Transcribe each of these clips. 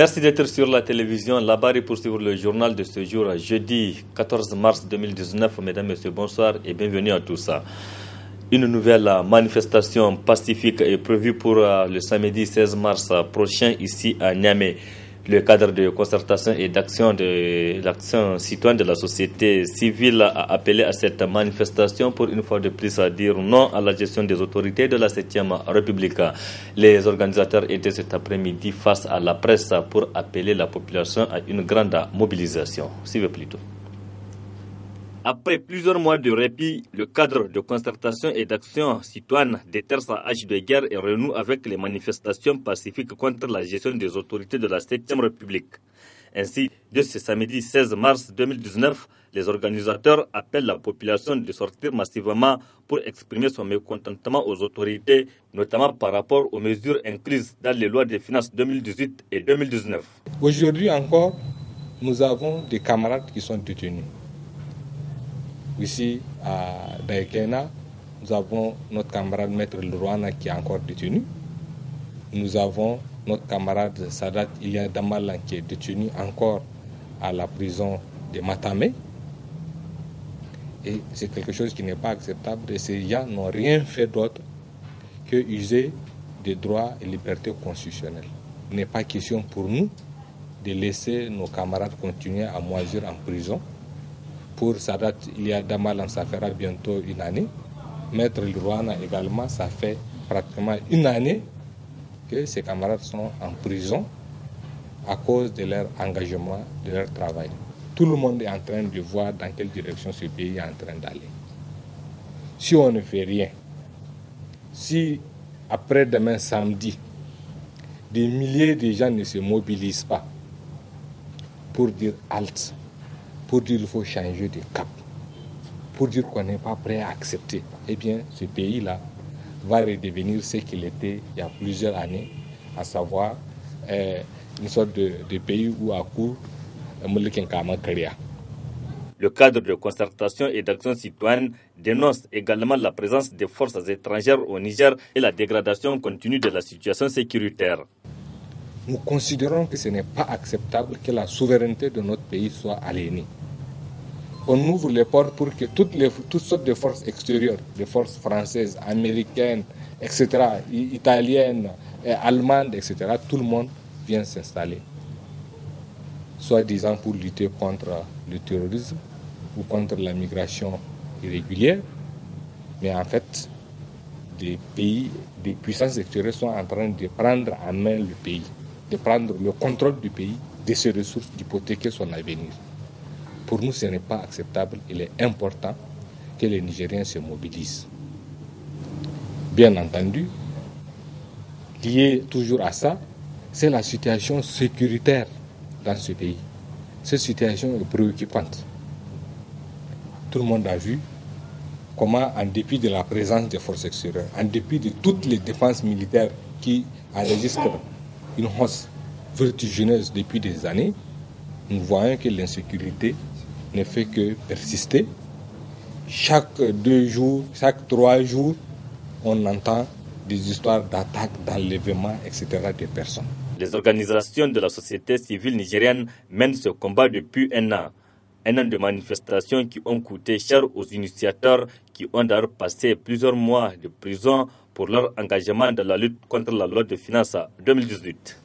Merci d'être sur la télévision. Là-bas, pour suivre le journal de ce jour, jeudi 14 mars 2019. Mesdames, Messieurs, bonsoir et bienvenue à tous. Une nouvelle manifestation pacifique est prévue pour le samedi 16 mars prochain ici à Niamey. Le cadre de concertation et d'action de l'action citoyenne de la société civile a appelé à cette manifestation pour une fois de plus à dire non à la gestion des autorités de la 7e République. Les organisateurs étaient cet après-midi face à la presse pour appeler la population à une grande mobilisation. Suivez plutôt. Après plusieurs mois de répit, le cadre de concertation et d'action citoyenne déterre sa hache de guerre et renoue avec les manifestations pacifiques contre la gestion des autorités de la 7e République. Ainsi, de ce samedi 16 mars 2019, les organisateurs appellent la population de sortir massivement pour exprimer son mécontentement aux autorités, notamment par rapport aux mesures incluses dans les lois des finances 2018 et 2019. Aujourd'hui encore, nous avons des camarades qui sont détenus. Ici, à Daïkena, nous avons notre camarade Maître Lourouana qui est encore détenu. Nous avons notre camarade Sadat Ilia Damalan qui est détenu encore à la prison de Matamé. Et c'est quelque chose qui n'est pas acceptable. Et ces gens n'ont rien fait d'autre que user des droits et libertés constitutionnelles. Il n'est pas question pour nous de laisser nos camarades continuer à moisir en prison. Pour Sadat Ilia Damalan, ça fera bientôt une année. Maître Lourouana également, ça fait pratiquement une année que ces camarades sont en prison à cause de leur engagement, de leur travail. Tout le monde est en train de voir dans quelle direction ce pays est en train d'aller. Si on ne fait rien, si après-demain samedi, des milliers de gens ne se mobilisent pas pour dire halte, pour dire qu'il faut changer de cap, pour dire qu'on n'est pas prêt à accepter, eh bien, ce pays-là va redevenir ce qu'il était il y a plusieurs années, à savoir une sorte de pays où à court Le cadre de concertation et d'action citoyenne dénonce également la présence des forces étrangères au Niger et la dégradation continue de la situation sécuritaire. Nous considérons que ce n'est pas acceptable que la souveraineté de notre pays soit aliénée. On ouvre les portes pour que toutes sortes de forces extérieures, des forces françaises, américaines, etc., italiennes, allemandes, etc., tout le monde vient s'installer. Soi-disant pour lutter contre le terrorisme ou contre la migration irrégulière. Mais en fait, des pays, des puissances extérieures sont en train de prendre en main le pays, de prendre le contrôle du pays, de ses ressources, d'hypothéquer son avenir. Pour nous, ce n'est pas acceptable. Il est important que les Nigériens se mobilisent. Bien entendu, lié toujours à ça, c'est la situation sécuritaire dans ce pays. Cette situation est préoccupante. Tout le monde a vu comment, en dépit de la présence des forces extérieures, en dépit de toutes les défenses militaires qui enregistrent une hausse vertigineuse depuis des années, nous voyons que l'insécurité ne fait que persister. Chaque 2 jours, chaque 3 jours, on entend des histoires d'attaques, d'enlèvements, etc. des personnes. Les organisations de la société civile nigérienne mènent ce combat depuis un an. Un an de manifestations qui ont coûté cher aux initiateurs qui ont d'ailleurs passé plusieurs mois de prison pour leur engagement dans la lutte contre la loi de finances 2018.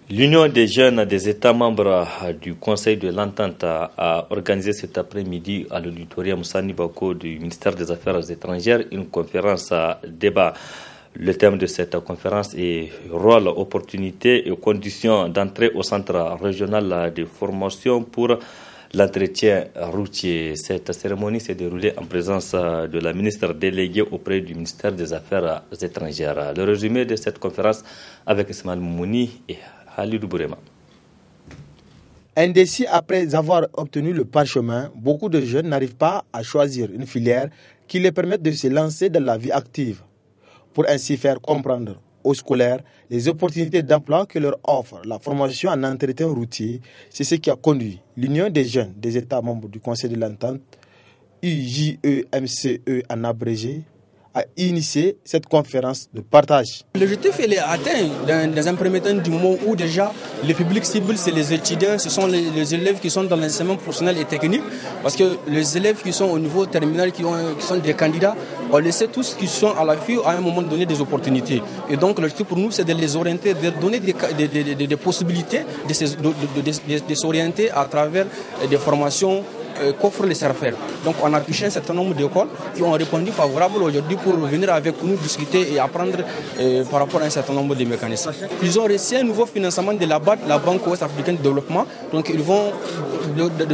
L'Union des jeunes des États membres du Conseil de l'Entente a organisé cet après-midi à l'auditorium Sani Bako du ministère des Affaires étrangères une conférence débat. Le thème de cette conférence est rôle, opportunités et conditions d'entrée au centre régional de formation pour l'entretien routier. Cette cérémonie s'est déroulée en présence de la ministre déléguée auprès du ministère des Affaires étrangères. Le résumé de cette conférence avec Ismaël Moumouni et Halidou Bourema. Indécis après avoir obtenu le parchemin, beaucoup de jeunes n'arrivent pas à choisir une filière qui les permette de se lancer dans la vie active. Pour ainsi faire comprendre aux scolaires les opportunités d'emploi que leur offre la formation en entretien routier, c'est ce qui a conduit l'Union des jeunes des États membres du Conseil de l'Entente, UJEMCE en abrégé, a initié cette conférence de partage. L'objectif est atteint dans un premier temps du moment où déjà le public cible, c'est les étudiants, ce sont les élèves qui sont dans l'enseignement professionnel et technique, parce que les élèves qui sont au niveau terminal, qui sont des candidats, on les sait tous qui sont à l'affût à un moment donné des opportunités. Et donc l'objectif pour nous, c'est de les orienter, de donner des possibilités de s'orienter à travers des formations qu'offrent les CERFER. Donc on a touché un certain nombre d'écoles qui ont répondu favorable aujourd'hui pour venir avec nous discuter et apprendre par rapport à un certain nombre de mécanismes. Ils ont reçu un nouveau financement de la BAD, la Banque Ouest-Africaine de Développement. Donc ils vont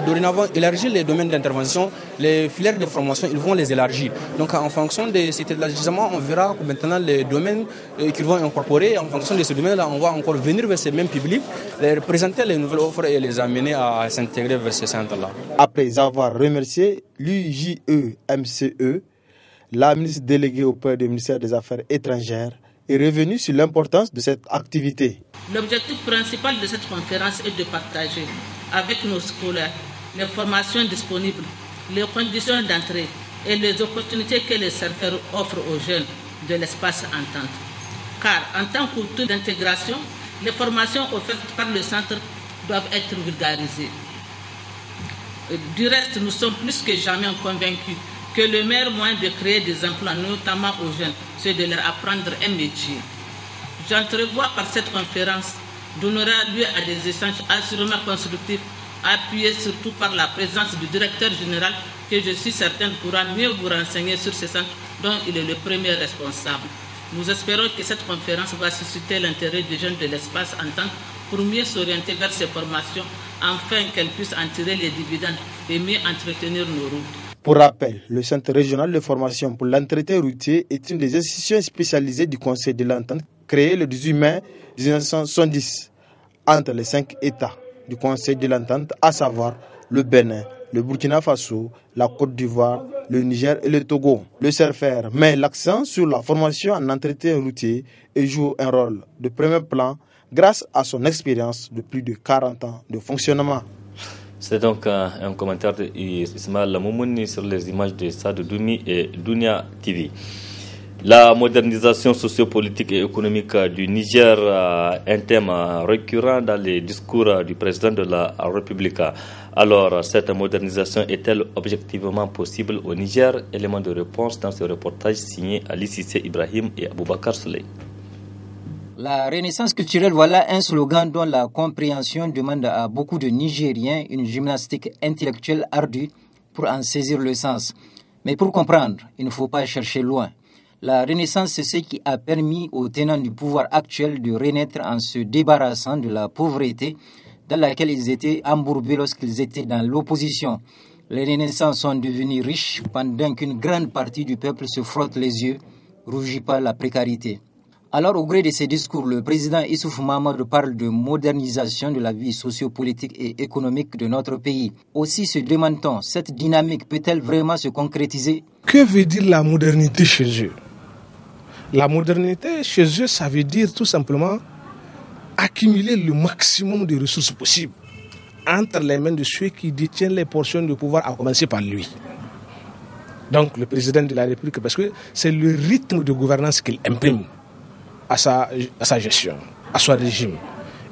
dorénavant élargir les domaines d'intervention, les filières de formation, ils vont les élargir. Donc en fonction de cet élargissement, on verra maintenant les domaines qu'ils vont incorporer. En fonction de ces domaines-là, on va encore venir vers ces mêmes publics, leur présenter les nouvelles offres et les amener à s'intégrer vers ces centres-là. Après avoir remercié l'UJE-MCE, la ministre déléguée auprès du ministère des Affaires étrangères est revenue sur l'importance de cette activité. L'objectif principal de cette conférence est de partager avec nos scolaires les formations disponibles, les conditions d'entrée et les opportunités que les CERFER offrent aux jeunes de l'espace entente. Car en tant qu'outil d'intégration, les formations offertes par le centre doivent être vulgarisées. Du reste, nous sommes plus que jamais convaincus que le meilleur moyen de créer des emplois, notamment aux jeunes, c'est de leur apprendre un métier. J'entrevois par cette conférence donnera lieu à des échanges assurément constructifs, appuyés surtout par la présence du directeur général, que je suis certaine pourra mieux vous renseigner sur ces centres dont il est le premier responsable. Nous espérons que cette conférence va susciter l'intérêt des jeunes de l'espace entente pour mieux s'orienter vers ces formations, afin qu'elles puissent en tirer les dividendes et mieux entretenir nos routes. Pour rappel, le Centre régional de formation pour l'entretien routier est une des institutions spécialisées du Conseil de l'Entente créé le 18 mai 1970 entre les 5 États du Conseil de l'Entente, à savoir le Bénin, le Burkina Faso, la Côte d'Ivoire, le Niger et le Togo. Le CERFER met l'accent sur la formation en entretien routier et joue un rôle de premier plan grâce à son expérience de plus de 40 ans de fonctionnement. C'est donc un commentaire d'Ismaël Moumouni sur les images de Sadou Doumi et Dunia TV. La modernisation sociopolitique et économique du Niger, un thème récurrent dans les discours du président de la République. Alors, cette modernisation est-elle objectivement possible au Niger? Élément de réponse dans ce reportage signé Ali Cissé Ibrahim et Aboubakar Souley. La renaissance culturelle, voilà un slogan dont la compréhension demande à beaucoup de Nigériens une gymnastique intellectuelle ardue pour en saisir le sens. Mais pour comprendre, il ne faut pas chercher loin. La renaissance, c'est ce qui a permis aux tenants du pouvoir actuel de renaître en se débarrassant de la pauvreté dans laquelle ils étaient embourbés lorsqu'ils étaient dans l'opposition. Les renaissances sont devenus riches pendant qu'une grande partie du peuple se frotte les yeux, rougi par la précarité. Alors, au gré de ces discours, le président Issoufou Mahamadou parle de modernisation de la vie sociopolitique et économique de notre pays. Aussi se demande-t-on, cette dynamique peut-elle vraiment se concrétiser? Que veut dire la modernité chez eux? La modernité chez eux, ça veut dire tout simplement accumuler le maximum de ressources possibles entre les mains de ceux qui détiennent les portions de pouvoir, à commencer par lui. Donc, le président de la République, parce que c'est le rythme de gouvernance qu'il imprime à sa gestion, à son régime.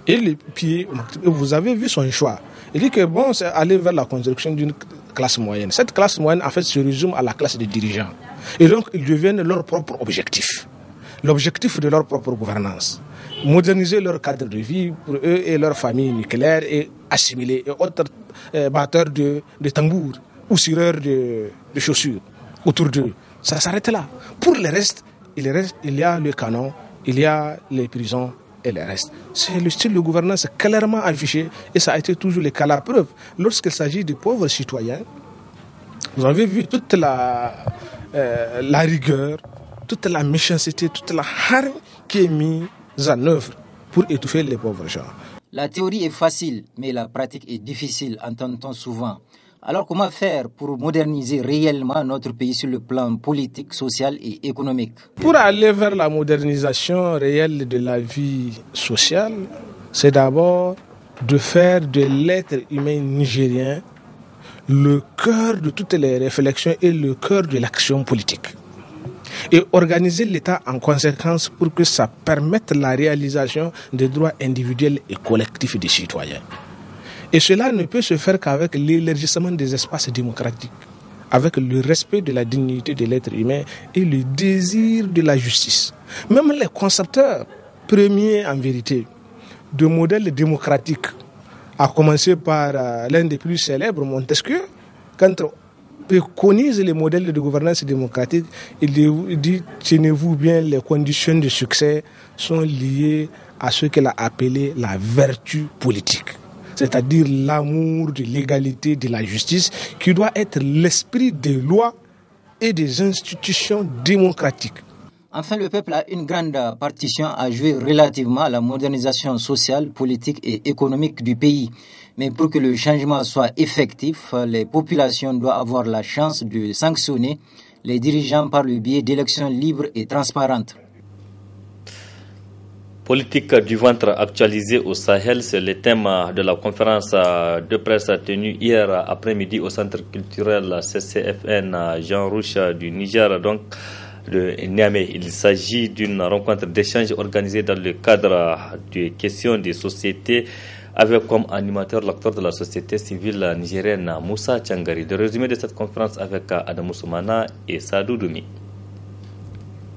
Et puis, vous avez vu son choix. Il dit que bon, c'est aller vers la construction d'une classe moyenne. Cette classe moyenne, en fait, se résume à la classe des dirigeants. Et donc, ils deviennent leur propre objectif. L'objectif de leur propre gouvernance. Moderniser leur cadre de vie pour eux et leur famille nucléaire et assimiler et autres batteurs de tambours ou cireurs de chaussures autour d'eux. Ça s'arrête là. Pour le reste, il y a le canon, il y a les prisons et le reste. C'est le style de gouvernance clairement affiché et ça a été toujours le cas. La preuve, lorsqu'il s'agit de pauvres citoyens, vous avez vu toute la rigueur, toute la méchanceté, toute la hargne qui est mise en œuvre pour étouffer les pauvres gens. La théorie est facile, mais la pratique est difficile, entend-on souvent. Alors comment faire pour moderniser réellement notre pays sur le plan politique, social et économique? Pour aller vers la modernisation réelle de la vie sociale, c'est d'abord de faire de l'être humain nigérien le cœur de toutes les réflexions et le cœur de l'action politique. et organiser l'État en conséquence pour que ça permette la réalisation des droits individuels et collectifs des citoyens. Et cela ne peut se faire qu'avec l'élargissement des espaces démocratiques, avec le respect de la dignité de l'être humain et le désir de la justice. Même les concepteurs premiers, en vérité, de modèles démocratiques, à commencer par l'un des plus célèbres, Montesquieu, quand on préconise les modèles de gouvernance démocratique, il dit, tenez-vous bien, les conditions de succès sont liées à ce qu'il a appelé la vertu politique. C'est-à-dire l'amour de l'égalité, de la justice, qui doit être l'esprit des lois et des institutions démocratiques. Enfin, le peuple a une grande partition à jouer relativement à la modernisation sociale, politique et économique du pays. Mais pour que le changement soit effectif, les populations doivent avoir la chance de sanctionner les dirigeants par le biais d'élections libres et transparentes. Politique du ventre actualisée au Sahel, c'est le thème de la conférence de presse tenue hier après-midi au centre culturel CCFN Jean Rouch du Niger, donc de Niamey. Il s'agit d'une rencontre d'échange organisée dans le cadre des questions des sociétés avec comme animateur l'acteur de la société civile nigérienne Moussa Tchangari. Le résumé de cette conférence avec Adamou Soumana et Sadou Doumi.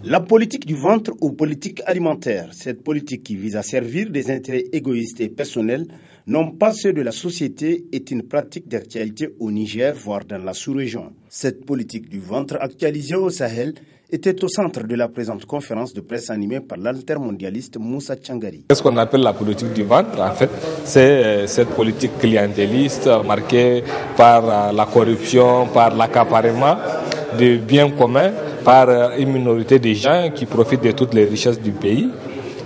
La politique du ventre ou politique alimentaire, cette politique qui vise à servir des intérêts égoïstes et personnels, non pas ceux de la société, est une pratique d'actualité au Niger, voire dans la sous-région. Cette politique du ventre actualisée au Sahel était au centre de la présente conférence de presse animée par l'altermondialiste Moussa Tchangari. Ce qu'on appelle la politique du ventre, en fait, c'est cette politique clientéliste marquée par la corruption, par l'accaparement de biens communs, par une minorité de gens qui profitent de toutes les richesses du pays.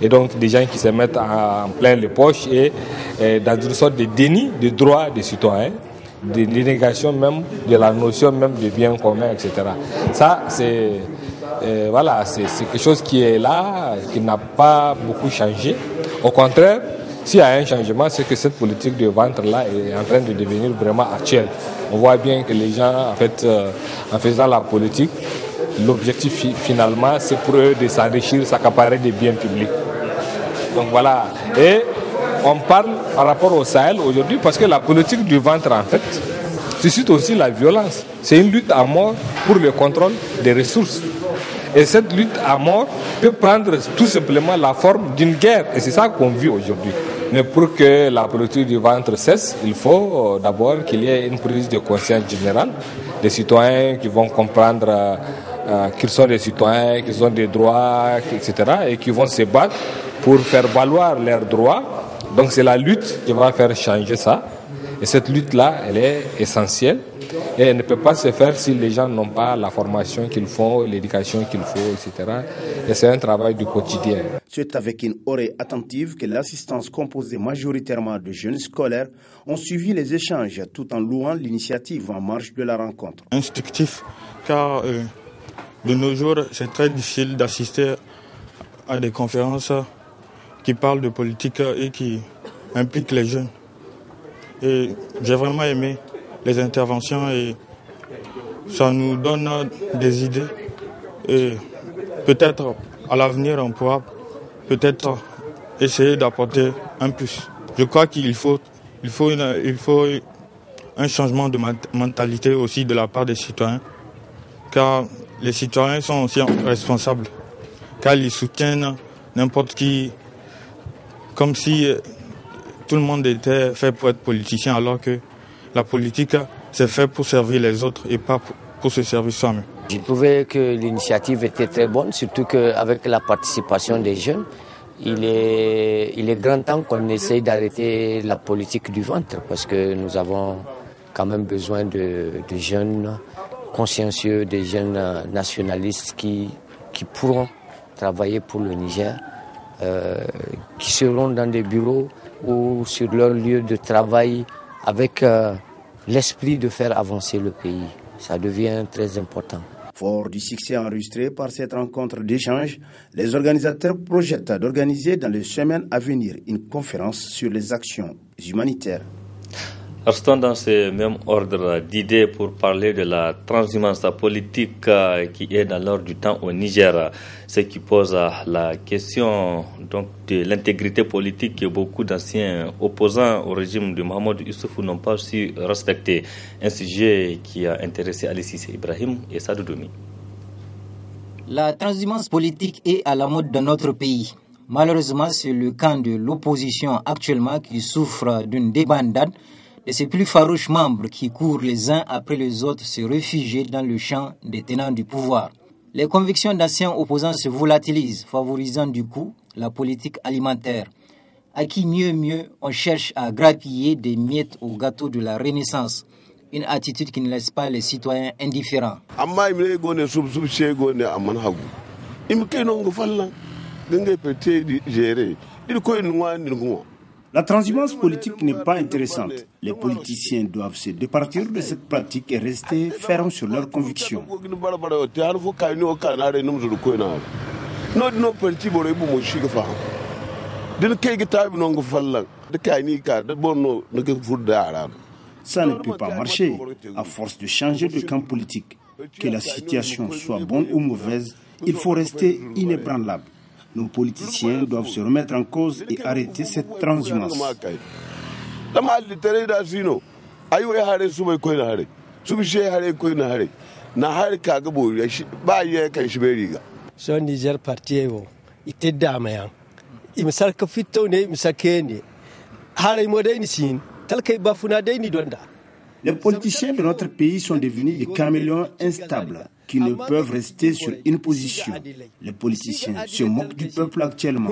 Et donc des gens qui se mettent en plein les poches et dans une sorte de déni de droits des citoyens, de dénégation même de la notion même de biens communs, etc. Ça, c'est quelque chose qui est là, qui n'a pas beaucoup changé. Au contraire, s'il y a un changement, c'est que cette politique de ventre-là est en train de devenir vraiment actuelle. On voit bien que les gens, en fait, en faisant la politique, l'objectif finalement, c'est pour eux de s'enrichir, s'accaparer des biens publics. Donc voilà. Et on parle par rapport au Sahel aujourd'hui parce que la politique du ventre, en fait, suscite aussi la violence. C'est une lutte à mort pour le contrôle des ressources. Et cette lutte à mort peut prendre tout simplement la forme d'une guerre. Et c'est ça qu'on vit aujourd'hui. Mais pour que la politique du ventre cesse, il faut d'abord qu'il y ait une prise de conscience générale des citoyens qui vont comprendre qu'ils sont des citoyens, qu'ils ont des droits, etc. et qui vont se battre pour faire valoir leurs droits. Donc c'est la lutte qui va faire changer ça. Et cette lutte-là, elle est essentielle. Et elle ne peut pas se faire si les gens n'ont pas la formation qu'il faut, l'éducation qu'il faut, etc. Et c'est un travail du quotidien. C'est avec une oreille attentive que l'assistance composée majoritairement de jeunes scolaires ont suivi les échanges tout en louant l'initiative en marge de la rencontre. Instructif, car de nos jours, c'est très difficile d'assister à des conférences qui parlent de politique et qui impliquent les jeunes. Et j'ai vraiment aimé les interventions et ça nous donne des idées. Et peut-être à l'avenir, on pourra peut-être essayer d'apporter un plus. Je crois qu'il faut un changement de mentalité aussi de la part des citoyens, car les citoyens sont aussi responsables, car ils soutiennent n'importe qui, comme si tout le monde était fait pour être politicien, alors que la politique, c'est fait pour servir les autres et pas pour se servir soi-même. J'ai trouvé que l'initiative était très bonne, surtout qu'avec la participation des jeunes, il est grand temps qu'on essaye d'arrêter la politique du ventre, parce que nous avons quand même besoin de jeunes consciencieux, des jeunes nationalistes qui pourront travailler pour le Niger, qui seront dans des bureaux ou sur leur lieu de travail avec l'esprit de faire avancer le pays. Ça devient très important. Fort du succès enregistré par cette rencontre d'échange, les organisateurs projettent d'organiser dans les semaines à venir une conférence sur les actions humanitaires. Restons dans ce même ordre d'idées pour parler de la transhumance politique qui est dans l'ordre du temps au Niger. Ce qui pose la question donc, de l'intégrité politique que beaucoup d'anciens opposants au régime de Mohamed Issoufou n'ont pas su respecter. Un sujet qui a intéressé Ali Cissé Ibrahim et Sadou Doumi. La transhumance politique est à la mode dans notre pays. Malheureusement, c'est le camp de l'opposition actuellement qui souffre d'une débandade de ses plus farouches membres qui courent les uns après les autres se réfugier dans le champ des tenants du pouvoir. Les convictions d'anciens opposants se volatilisent, favorisant du coup la politique alimentaire. À qui mieux, on cherche à grappiller des miettes au gâteau de la Renaissance. Une attitude qui ne laisse pas les citoyens indifférents. La transhumance politique n'est pas intéressante. Les politiciens doivent se départir de cette pratique et rester fermes sur leurs convictions. Ça ne peut pas marcher à force de changer de camp politique. Que la situation soit bonne ou mauvaise, il faut rester inébranlable. Nos politiciens doivent se remettre en cause et arrêter cette transhumance. Son Niger parti ite damayan imsal ka fito ne imsake ne haray modani sin talkay bafuna dayni donda. Les politiciens de notre pays sont devenus des caméléons instables qui ne peuvent rester sur une position. Les politiciens se moquent du peuple actuellement.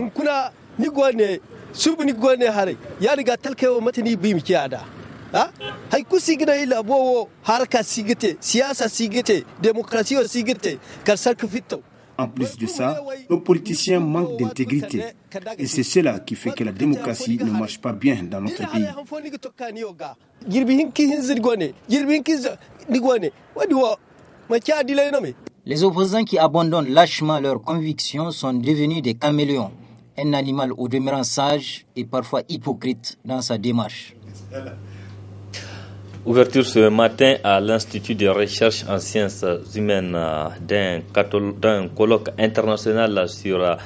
En plus de ça, nos politiciens manquent d'intégrité. Et c'est cela qui fait que la démocratie ne marche pas bien dans notre pays. Les opposants qui abandonnent lâchement leurs convictions sont devenus des caméléons. Un animal au demeurant sage et parfois hypocrite dans sa démarche. Ouverture ce matin à l'Institut de recherche en sciences humaines d'un colloque international sur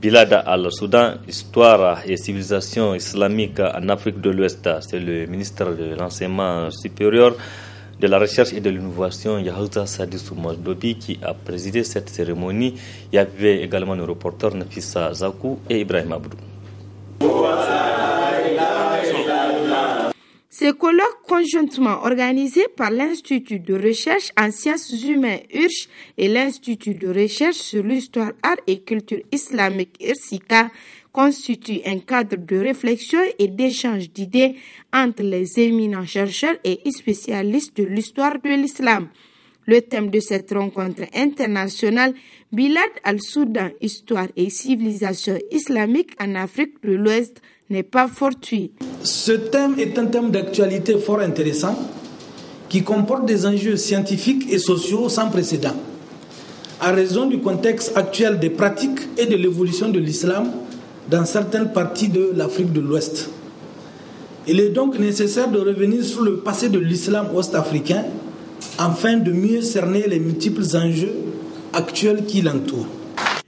Bilad al-Soudan, histoire et civilisation islamique en Afrique de l'Ouest. C'est le ministre de l'Enseignement supérieur, de la Recherche et de l'Innovation, Yahouza Sadissou Mazdobi, qui a présidé cette cérémonie. Il y avait également nos reporters Nafissa Zakou et Ibrahim Abdou. Ce colloque conjointement organisé par l'Institut de recherche en sciences humaines URCH et l'Institut de recherche sur l'histoire, art et culture islamique IRSICA constitue un cadre de réflexion et d'échange d'idées entre les éminents chercheurs et spécialistes de l'histoire de l'islam. Le thème de cette rencontre internationale, Bilad al-Soudan, histoire et civilisation islamique en Afrique de l'Ouest, n'est pas fortuit. Ce thème est un thème d'actualité fort intéressant qui comporte des enjeux scientifiques et sociaux sans précédent. À raison du contexte actuel des pratiques et de l'évolution de l'islam dans certaines parties de l'Afrique de l'Ouest. Il est donc nécessaire de revenir sur le passé de l'islam ouest-africain afin de mieux cerner les multiples enjeux actuels qui l'entourent.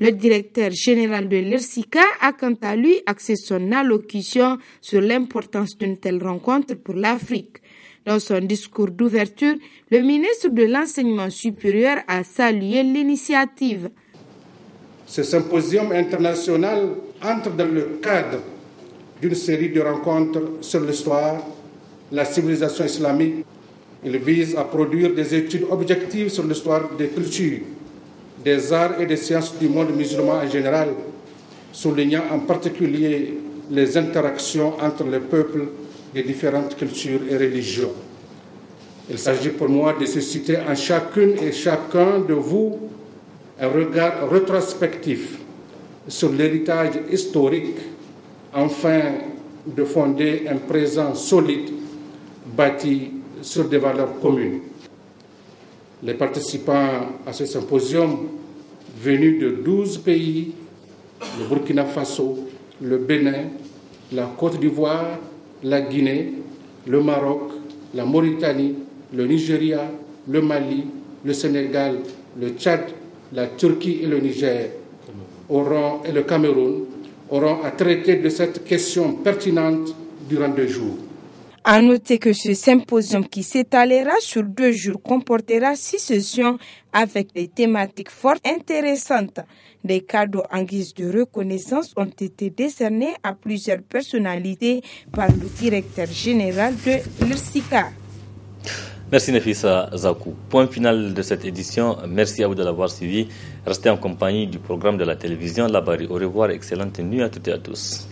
Le directeur général de l'IRSICA a quant à lui axé son allocution sur l'importance d'une telle rencontre pour l'Afrique. Dans son discours d'ouverture, le ministre de l'Enseignement supérieur a salué l'initiative. Ce symposium international entre dans le cadre d'une série de rencontres sur l'histoire, la civilisation islamique. Il vise à produire des études objectives sur l'histoire des cultures, des arts et des sciences du monde musulman en général, soulignant en particulier les interactions entre les peuples des différentes cultures et religions. Il s'agit pour moi de susciter en chacune et chacun de vous un regard rétrospectif sur l'héritage historique, afin de fonder un présent solide bâti sur des valeurs communes. Les participants à ce symposium, venus de 12 pays, le Burkina Faso, le Bénin, la Côte d'Ivoire, la Guinée, le Maroc, la Mauritanie, le Nigeria, le Mali, le Sénégal, le Tchad, la Turquie et le Niger et le Cameroun auront à traiter de cette question pertinente durant 2 jours. À noter que ce symposium qui s'étalera sur 2 jours comportera 6 sessions avec des thématiques fort intéressantes. Des cadeaux en guise de reconnaissance ont été décernés à plusieurs personnalités par le directeur général de l'IRSICA. Merci Nefissa Zakou. Point final de cette édition. Merci à vous de l'avoir suivi. Restez en compagnie du programme de la télévision Labari. Au revoir, excellente nuit à toutes et à tous.